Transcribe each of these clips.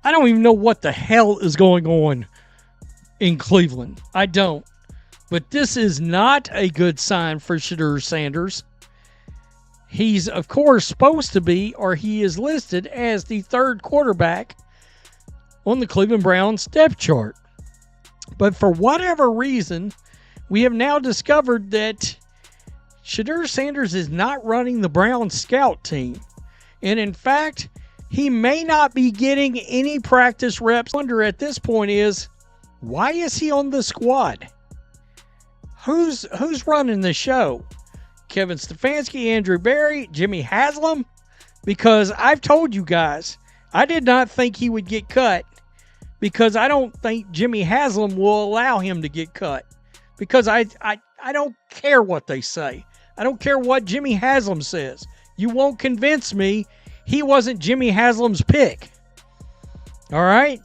I don't even know what the hell is going on in Cleveland. I don't. But this is not a good sign for Shedeur Sanders. He's, of course, supposed to be, or he is listed as the third quarterback on the Cleveland Browns depth chart. But for whatever reason, we have now discovered that Shedeur Sanders is not running the Browns scout team. And in fact, he may not be getting any practice reps. Wonder at this point is, why is he on the squad? Who's running the show? Kevin Stefanski, Andrew Berry, Jimmy Haslam? Because I've told you guys, I did not think he would get cut, because I don't think Jimmy Haslam will allow him to get cut. Because I don't care what they say. I don't care what Jimmy Haslam says. You won't convince me he wasn't Jimmy Haslam's pick. All right?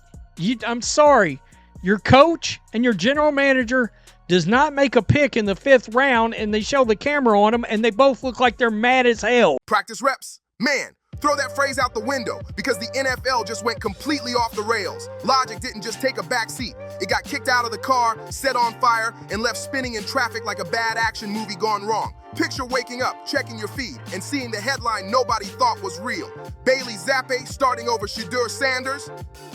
I'm sorry. Your coach and your general manager does not make a pick in the 5th round, and they show the camera on them, and they both look like they're mad as hell. Practice reps. Man, throw that phrase out the window, because the NFL just went completely off the rails. Logic didn't just take a back seat. It got kicked out of the car, set on fire, and left spinning in traffic like a bad action movie gone wrong. Picture waking up, checking your feed, and seeing the headline nobody thought was real. Bailey Zappe starting over Shedeur Sanders?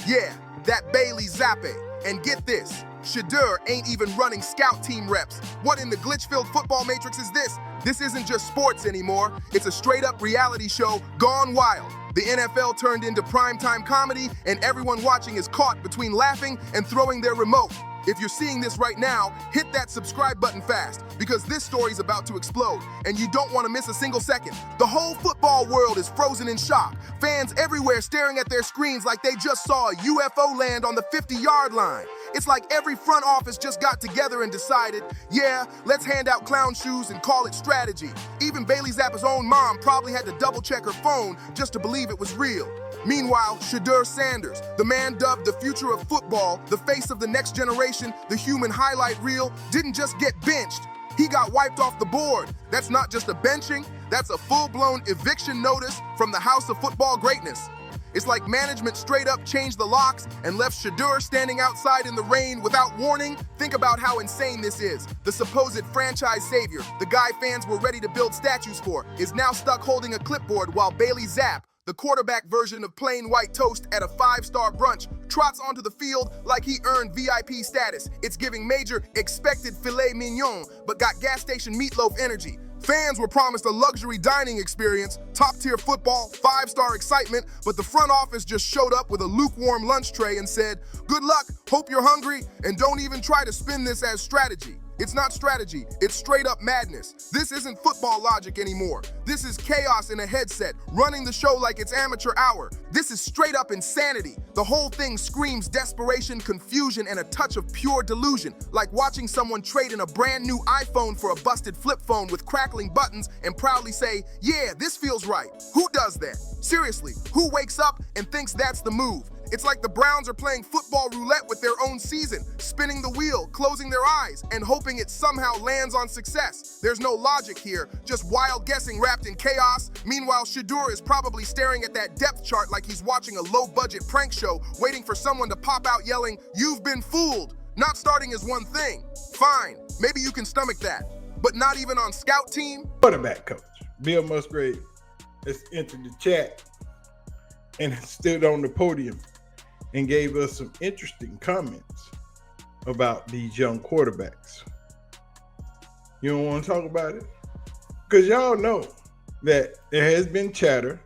Yeah, that Bailey Zappe. And get this, Shedeur ain't even running scout team reps. What in the glitch-filled football matrix is this? This isn't just sports anymore. It's a straight-up reality show gone wild. The NFL turned into primetime comedy, and everyone watching is caught between laughing and throwing their remote. If you're seeing this right now, hit that subscribe button fast, because this story's about to explode, and you don't want to miss a single second. The whole football world is frozen in shock. Fans everywhere staring at their screens like they just saw a UFO land on the 50-yard line. It's like every front office just got together and decided, yeah, let's hand out clown shoes and call it strategy. Even Bailey Zappe's own mom probably had to double-check her phone just to believe it was real. Meanwhile, Shedeur Sanders, the man dubbed the future of football, the face of the next generation, the human highlight reel, didn't just get benched. He got wiped off the board. That's not just a benching, that's a full-blown eviction notice from the House of Football Greatness. It's like management straight up changed the locks and left Shedeur standing outside in the rain without warning. Think about how insane this is. The supposed franchise savior, the guy fans were ready to build statues for, is now stuck holding a clipboard while Bailey Zappe, the quarterback version of plain white toast at a 5-star brunch, trots onto the field like he earned VIP status. It's giving major expected filet mignon, but got gas station meatloaf energy. Fans were promised a luxury dining experience, top-tier football, 5-star excitement, but the front office just showed up with a lukewarm lunch tray and said, "Good luck, hope you're hungry, and don't even try to spin this as strategy." It's not strategy, it's straight up madness. This isn't football logic anymore. This is chaos in a headset, running the show like it's amateur hour. This is straight up insanity. The whole thing screams desperation, confusion, and a touch of pure delusion, like watching someone trade in a brand new iPhone for a busted flip phone with crackling buttons and proudly say, "Yeah, this feels right." Who does that? Seriously, who wakes up and thinks that's the move? It's like the Browns are playing football roulette with their own season, spinning the wheel, closing their eyes, and hoping it somehow lands on success. There's no logic here, just wild guessing wrapped in chaos. Meanwhile, Shedeur is probably staring at that depth chart like he's watching a low-budget prank show, waiting for someone to pop out yelling, "You've been fooled." Not starting is one thing. Fine, maybe you can stomach that, but not even on scout team? Quarterback coach Bill Musgrave has entered the chat and stood on the podium and gave us some interesting comments about these young quarterbacks. You don't want to talk about it? Because y'all know that there has been chatter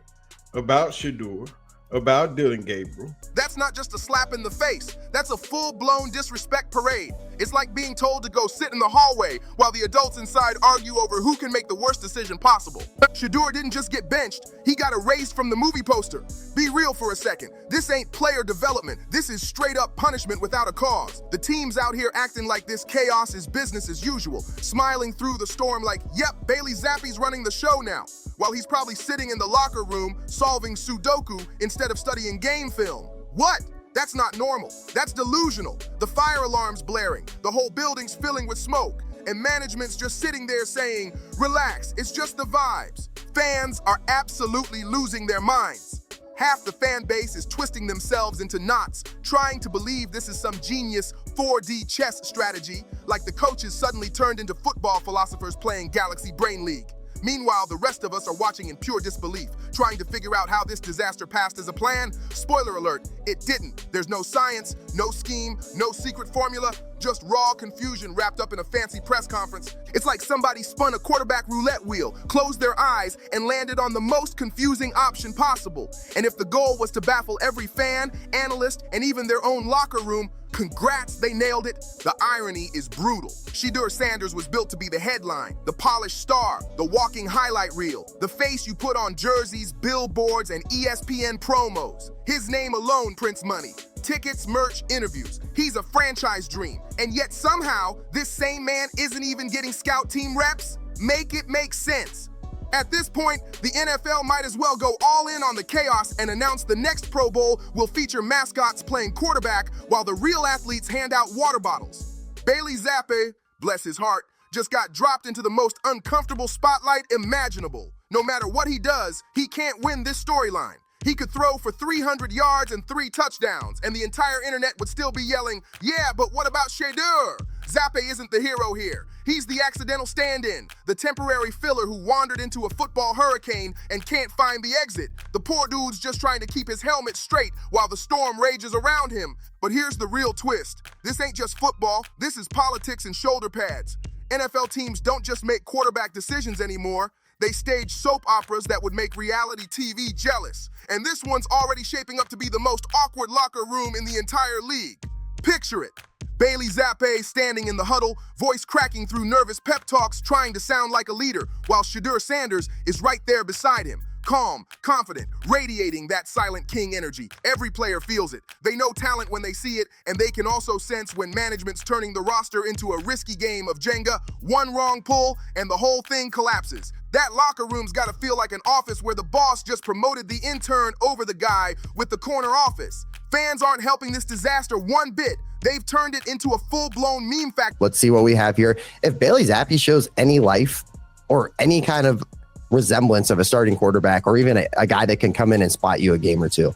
about Shedeur, about Dylan Gabriel. That's not just a slap in the face. That's a full-blown disrespect parade. It's like being told to go sit in the hallway while the adults inside argue over who can make the worst decision possible. Shedeur didn't just get benched, he got erased from the movie poster. Be real for a second. This ain't player development. This is straight-up punishment without a cause. The team's out here acting like this chaos is business as usual, smiling through the storm like, yep, Bailey Zappe's running the show now, while he's probably sitting in the locker room solving Sudoku instead of studying game film. What? That's not normal. That's delusional. The fire alarm's blaring, the whole building's filling with smoke, and management's just sitting there saying, relax, it's just the vibes. Fans are absolutely losing their minds. Half the fan base is twisting themselves into knots, trying to believe this is some genius 4D chess strategy, like the coaches suddenly turned into football philosophers playing Galaxy Brain League. Meanwhile, the rest of us are watching in pure disbelief, trying to figure out how this disaster passed as a plan. Spoiler alert, it didn't. There's no science, no scheme, no secret formula, just raw confusion wrapped up in a fancy press conference. It's like somebody spun a quarterback roulette wheel, closed their eyes, and landed on the most confusing option possible. And if the goal was to baffle every fan, analyst, and even their own locker room, congrats, they nailed it. The irony is brutal. Shedeur Sanders was built to be the headline, the polished star, the walking highlight reel, the face you put on jerseys, billboards, and ESPN promos. His name alone prints money. Tickets, merch, interviews. He's a franchise dream. And yet somehow, this same man isn't even getting scout team reps? Make it make sense. At this point, the NFL might as well go all in on the chaos and announce the next Pro Bowl will feature mascots playing quarterback while the real athletes hand out water bottles. Bailey Zappe, bless his heart, just got dropped into the most uncomfortable spotlight imaginable. No matter what he does, he can't win this storyline. He could throw for 300 yards and 3 touchdowns, and the entire internet would still be yelling, yeah, but what about Shedeur? Zappe isn't the hero here. He's the accidental stand-in, the temporary filler who wandered into a football hurricane and can't find the exit. The poor dude's just trying to keep his helmet straight while the storm rages around him. But here's the real twist. This ain't just football, this is politics and shoulder pads. NFL teams don't just make quarterback decisions anymore. They stage soap operas that would make reality TV jealous. And this one's already shaping up to be the most awkward locker room in the entire league. Picture it. Bailey Zappe standing in the huddle, voice cracking through nervous pep talks, trying to sound like a leader, while Shedeur Sanders is right there beside him. Calm, confident, radiating that silent king energy. Every player feels it. They know talent when they see it, and they can also sense when management's turning the roster into a risky game of Jenga. One wrong pull, and the whole thing collapses. That locker room's gotta feel like an office where the boss just promoted the intern over the guy with the corner office. Fans aren't helping this disaster one bit. They've turned it into a full-blown meme factory. Let's see what we have here. If Bailey Zappe shows any life or any kind of resemblance of a starting quarterback or even a guy that can come in and spot you a game or two,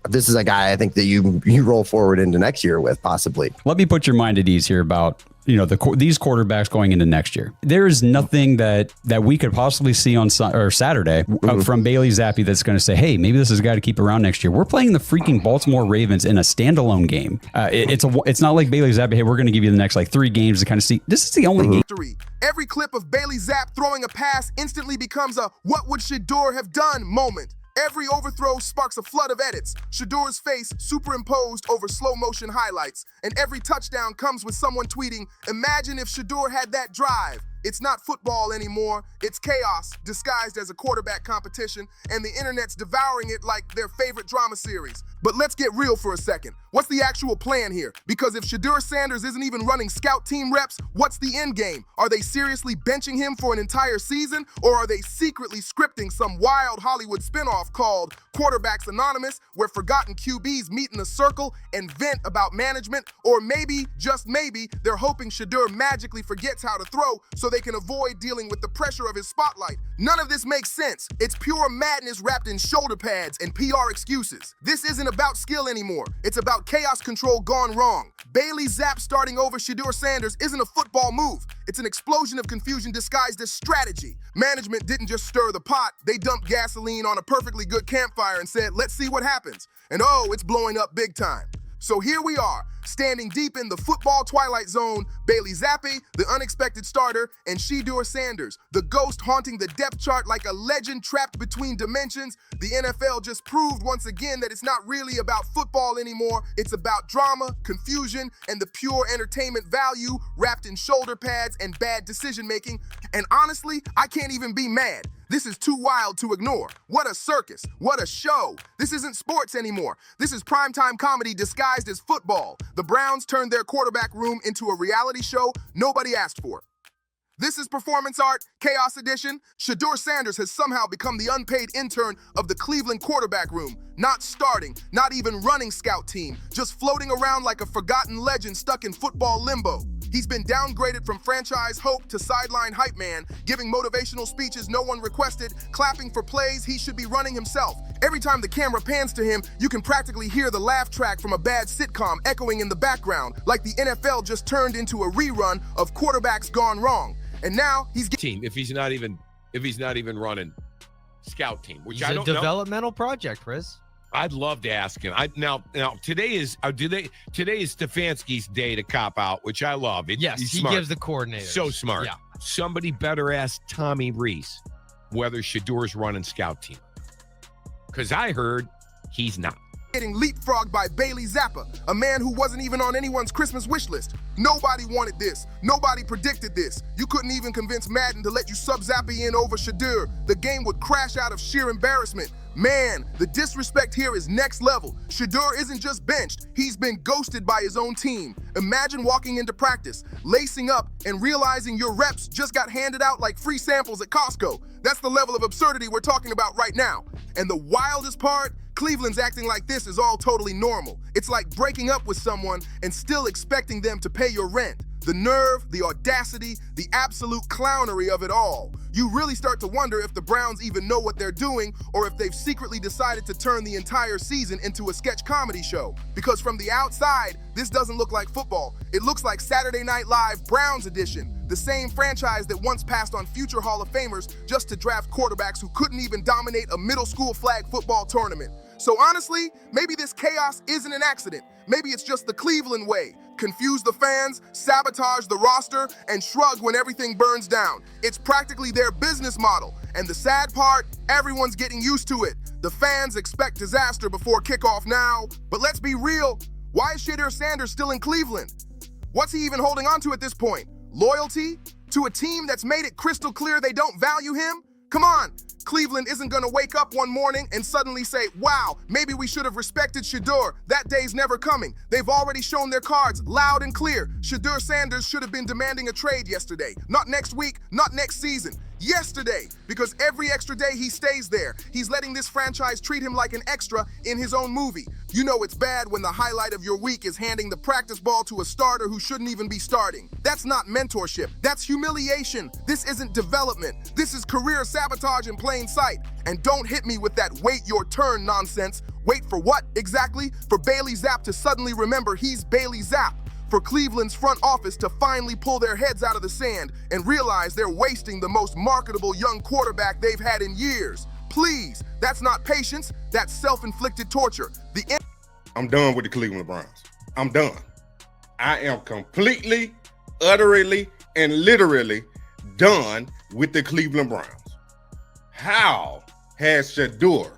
this is a guy I think that you roll forward into next year with, possibly. Let me put your mind at ease here about these quarterbacks going into next year. There is nothing that we could possibly see on Saturday from Bailey Zappe that's going to say, hey, maybe this is a guy to keep around next year. We're playing the freaking Baltimore Ravens in a standalone game. It's not like Bailey Zappe, hey, we're going to give you the next 3 games to kind of see. This is the only game. Every clip of Bailey Zappe throwing a pass instantly becomes a what would Shedeur have done moment. Every overthrow sparks a flood of edits, Shedeur's face superimposed over slow motion highlights, and every touchdown comes with someone tweeting, imagine if Shedeur had that drive. It's not football anymore, it's chaos disguised as a quarterback competition, and the internet's devouring it like their favorite drama series. But let's get real for a second. What's the actual plan here? Because if Shedeur Sanders isn't even running scout team reps, what's the end game? Are they seriously benching him for an entire season? Or are they secretly scripting some wild Hollywood spinoff called Quarterbacks Anonymous, where forgotten QBs meet in a circle and vent about management? Or maybe, just maybe, they're hoping Shedeur magically forgets how to throw so they can avoid dealing with the pressure of his spotlight. None of this makes sense. It's pure madness wrapped in shoulder pads and PR excuses. This isn't about skill anymore. It's about chaos control gone wrong. Bailey Zappe starting over Shedeur Sanders isn't a football move. It's an explosion of confusion disguised as strategy. Management didn't just stir the pot. They dumped gasoline on a perfectly good campfire and said, let's see what happens. And oh, it's blowing up big time. So here we are, standing deep in the football twilight zone, Bailey Zappe, the unexpected starter, and Shedeur Sanders, the ghost haunting the depth chart like a legend trapped between dimensions. The NFL just proved once again that it's not really about football anymore. It's about drama, confusion, and the pure entertainment value wrapped in shoulder pads and bad decision-making. And honestly, I can't even be mad. This is too wild to ignore. What a circus. What a show. This isn't sports anymore. This is primetime comedy disguised as football. The Browns turned their quarterback room into a reality show nobody asked for. This is Performance Art, Chaos Edition. Shedeur Sanders has somehow become the unpaid intern of the Cleveland quarterback room. Not starting, not even running scout team, just floating around like a forgotten legend stuck in football limbo. He's been downgraded from franchise hope to sideline hype man, giving motivational speeches no one requested, clapping for plays he should be running himself. Every time the camera pans to him, you can practically hear the laugh track from a bad sitcom echoing in the background, like the NFL just turned into a rerun of Quarterbacks Gone Wrong. And now he's team if he's not even running scout team, which He's I a don't know. developmental project, Riz. I'd love to ask him. Now today is Stefanski's day to cop out, which I love. Yes, he's he smart. gives the coordinator. So smart. Yeah. Somebody better ask Tommy Reese whether Shedeur's running scout team, because I heard he's not. Getting leapfrogged by Bailey Zappe, a man who wasn't even on anyone's Christmas wish list. Nobody wanted this. Nobody predicted this. You couldn't even convince Madden to let you sub Zappe in over Shedeur. The game would crash out of sheer embarrassment. Man, the disrespect here is next level. Shedeur isn't just benched, he's been ghosted by his own team. Imagine walking into practice, lacing up, and realizing your reps just got handed out like free samples at Costco. That's the level of absurdity we're talking about right now. And the wildest part, Cleveland's acting like this is all totally normal. It's like breaking up with someone and still expecting them to pay your rent. The nerve, the audacity, the absolute clownery of it all. You really start to wonder if the Browns even know what they're doing or if they've secretly decided to turn the entire season into a sketch comedy show. Because from the outside, this doesn't look like football. It looks like Saturday Night Live Browns edition. The same franchise that once passed on future Hall of Famers just to draft quarterbacks who couldn't even dominate a middle school flag football tournament. So honestly, maybe this chaos isn't an accident. Maybe it's just the Cleveland way. Confuse the fans, sabotage the roster, and shrug when everything burns down. It's practically their business model. And the sad part, everyone's getting used to it. The fans expect disaster before kickoff now. But let's be real, why is Shedeur Sanders still in Cleveland? What's he even holding on to at this point? Loyalty? To a team that's made it crystal clear they don't value him? Come on, Cleveland isn't gonna wake up one morning and suddenly say, wow, maybe we should have respected Shedeur. That day's never coming. They've already shown their cards loud and clear. Shedeur Sanders should have been demanding a trade yesterday. Not next week, not next season. Yesterday, because every extra day he stays there, he's letting this franchise treat him like an extra in his own movie. You know it's bad when the highlight of your week is handing the practice ball to a starter who shouldn't even be starting. That's not mentorship, that's humiliation. This isn't development. This is career sabotage in plain sight. And don't hit me with that wait your turn nonsense. Wait for what exactly? For Bailey Zappe to suddenly remember he's Bailey Zappe. For Cleveland's front office to finally pull their heads out of the sand and realize they're wasting the most marketable young quarterback they've had in years. Please, that's not patience, that's self-inflicted torture. I'm done with the Cleveland Browns. I'm done. I am completely, utterly, and literally done with the Cleveland Browns. How has Shedeur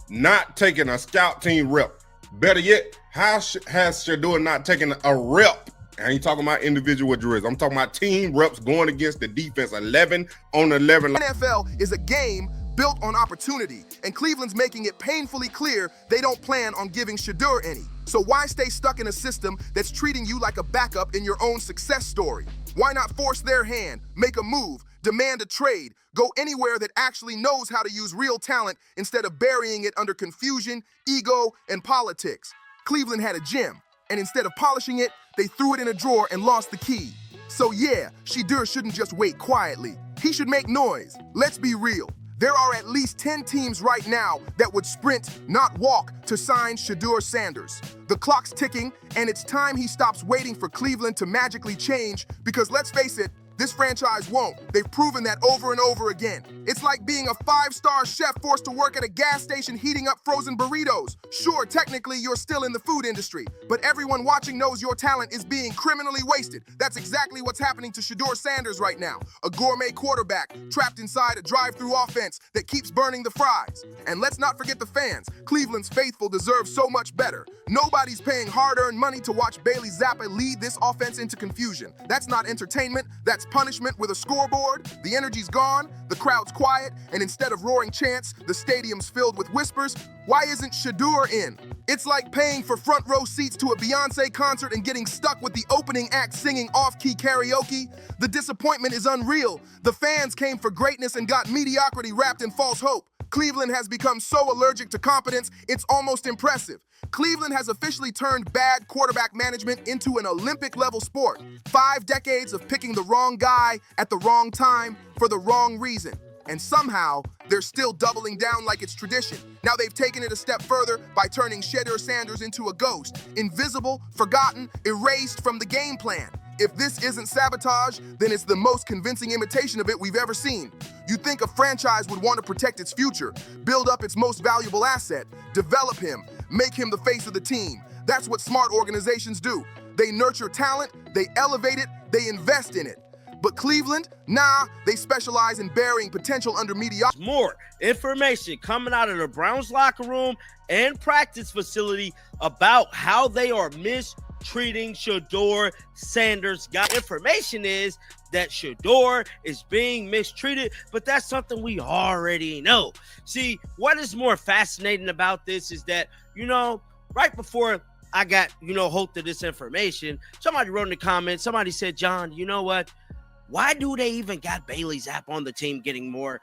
not taken a scout team rep? Better yet, how has Shedeur not taken a rep? I ain't talking about individual drills. I'm talking about team reps going against the defense 11 on 11. NFL is a game built on opportunity, and Cleveland's making it painfully clear they don't plan on giving Shedeur any. So why stay stuck in a system that's treating you like a backup in your own success story? Why not force their hand, make a move, demand a trade, go anywhere that actually knows how to use real talent instead of burying it under confusion, ego, and politics? Cleveland had a gem, and instead of polishing it, they threw it in a drawer and lost the key. So yeah, Shedeur shouldn't just wait quietly. He should make noise. Let's be real. There are at least 10 teams right now that would sprint, not walk, to sign Shedeur Sanders. The clock's ticking, and it's time he stops waiting for Cleveland to magically change, because let's face it, this franchise won't. They've proven that over and over again. It's like being a 5-star chef forced to work at a gas station heating up frozen burritos. Sure, technically you're still in the food industry, but everyone watching knows your talent is being criminally wasted. That's exactly what's happening to Shedeur Sanders right now. A gourmet quarterback trapped inside a drive-through offense that keeps burning the fries. And let's not forget the fans. Cleveland's faithful deserve so much better. Nobody's paying hard-earned money to watch Bailey Zappe lead this offense into confusion. That's not entertainment, that's punishment with a scoreboard. The energy's gone, the crowd's quiet, and instead of roaring chants, the stadium's filled with whispers. Why isn't Shedeur in? It's like paying for front row seats to a Beyonce concert and getting stuck with the opening act singing off-key karaoke. The disappointment is unreal. The fans came for greatness and got mediocrity wrapped in false hope. Cleveland has become so allergic to competence, it's almost impressive. Cleveland has officially turned bad quarterback management into an Olympic-level sport. 5 decades of picking the wrong guy at the wrong time for the wrong reason. And somehow, they're still doubling down like it's tradition. Now they've taken it a step further by turning Shedeur Sanders into a ghost. Invisible, forgotten, erased from the game plan. If this isn't sabotage, then it's the most convincing imitation of it we've ever seen. You'd think a franchise would want to protect its future, build up its most valuable asset, develop him, make him the face of the team. That's what smart organizations do. They nurture talent, they elevate it, they invest in it. But Cleveland, nah, they specialize in burying potential under mediocrity. More information coming out of the Browns locker room and practice facility about how they are mistreating Shedeur Sanders. Information is that Shedeur is being mistreated, but that's something we already know. See, what is more fascinating about this is that, right before I got, hold to this information, somebody wrote in the comments, somebody said, John, you know what? Why do they even got Bailey Zappe on the team getting more,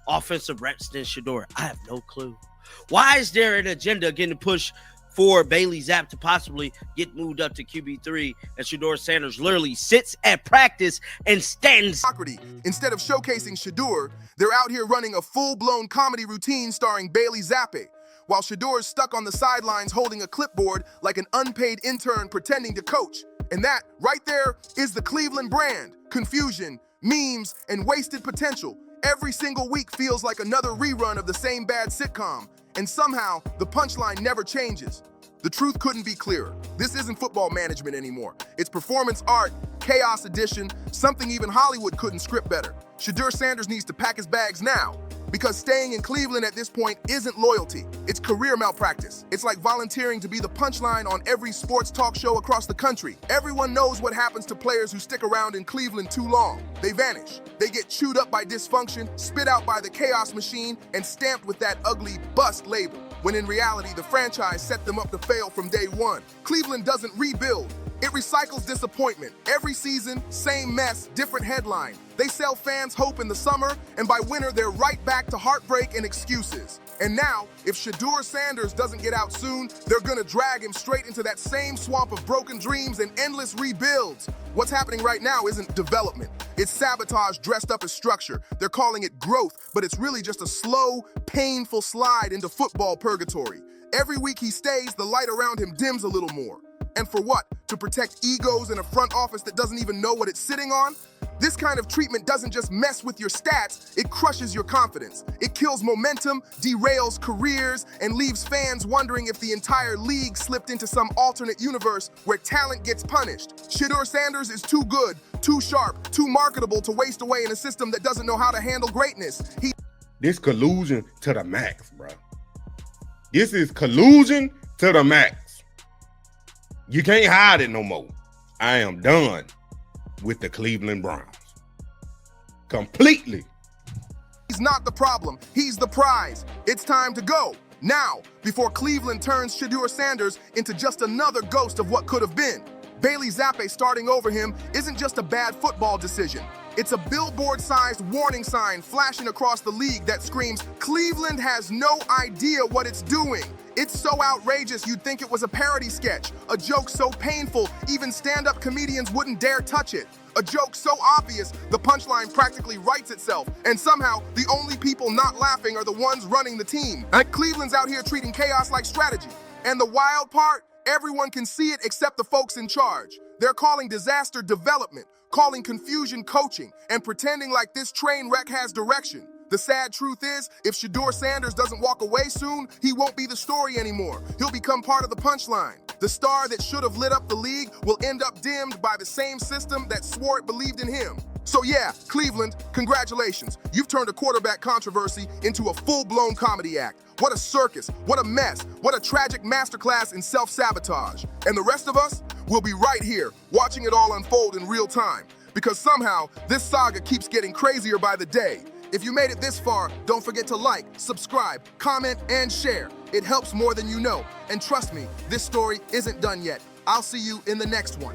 offensive reps than Shedeur? I have no clue. Why is there an agenda getting pushed for Bailey Zappe to possibly get moved up to QB3 and Shedeur Sanders literally sits at practice and stands? Instead of showcasing Shedeur, they're out here running a full-blown comedy routine starring Bailey Zappe, while Shedeur's stuck on the sidelines holding a clipboard like an unpaid intern pretending to coach. And that, right there, is the Cleveland brand. Confusion, memes, and wasted potential. Every single week feels like another rerun of the same bad sitcom. And somehow, the punchline never changes. The truth couldn't be clearer. This isn't football management anymore. It's performance art, chaos edition, something even Hollywood couldn't script better. Shedeur Sanders needs to pack his bags now, because staying in Cleveland at this point isn't loyalty. It's career malpractice. It's like volunteering to be the punchline on every sports talk show across the country. Everyone knows what happens to players who stick around in Cleveland too long. They vanish. They get chewed up by dysfunction, spit out by the chaos machine, and stamped with that ugly bust label, when in reality, the franchise set them up to fail from day one. Cleveland doesn't rebuild. It recycles disappointment. Every season, same mess, different headline. They sell fans hope in the summer, and by winter, they're right back to heartbreak and excuses. And now, if Shedeur Sanders doesn't get out soon, they're gonna drag him straight into that same swamp of broken dreams and endless rebuilds. What's happening right now isn't development. It's sabotage dressed up as structure. They're calling it growth, but it's really just a slow, painful slide into football purgatory. Every week he stays, the light around him dims a little more. And for what? To protect egos in a front office that doesn't even know what it's sitting on? This kind of treatment doesn't just mess with your stats, it crushes your confidence. It kills momentum, derails careers, and leaves fans wondering if the entire league slipped into some alternate universe where talent gets punished. Shedeur Sanders is too good, too sharp, too marketable to waste away in a system that doesn't know how to handle greatness. This collusion to the max, bro. This is collusion to the max. You can't hide it no more. I am done with the Cleveland Browns. Completely. He's not the problem. He's the prize. It's time to go. Now, before Cleveland turns Shedeur Sanders into just another ghost of what could have been. Bailey Zappe starting over him isn't just a bad football decision. It's a billboard-sized warning sign flashing across the league that screams, Cleveland has no idea what it's doing. It's so outrageous you'd think it was a parody sketch, a joke so painful even stand-up comedians wouldn't dare touch it, a joke so obvious the punchline practically writes itself, and somehow the only people not laughing are the ones running the team. Cleveland's out here treating chaos like strategy, and the wild part, everyone can see it except the folks in charge. They're calling disaster development, calling confusion coaching, and pretending like this train wreck has direction. The sad truth is, if Shedeur Sanders doesn't walk away soon, he won't be the story anymore. He'll become part of the punchline. The star that should have lit up the league will end up dimmed by the same system that swore it believed in him. So yeah, Cleveland, congratulations. You've turned a quarterback controversy into a full-blown comedy act. What a circus, what a mess, what a tragic masterclass in self-sabotage. And the rest of us will be right here, watching it all unfold in real time. Because somehow, this saga keeps getting crazier by the day. If you made it this far, don't forget to like, subscribe, comment, and share. It helps more than you know. And trust me, this story isn't done yet. I'll see you in the next one.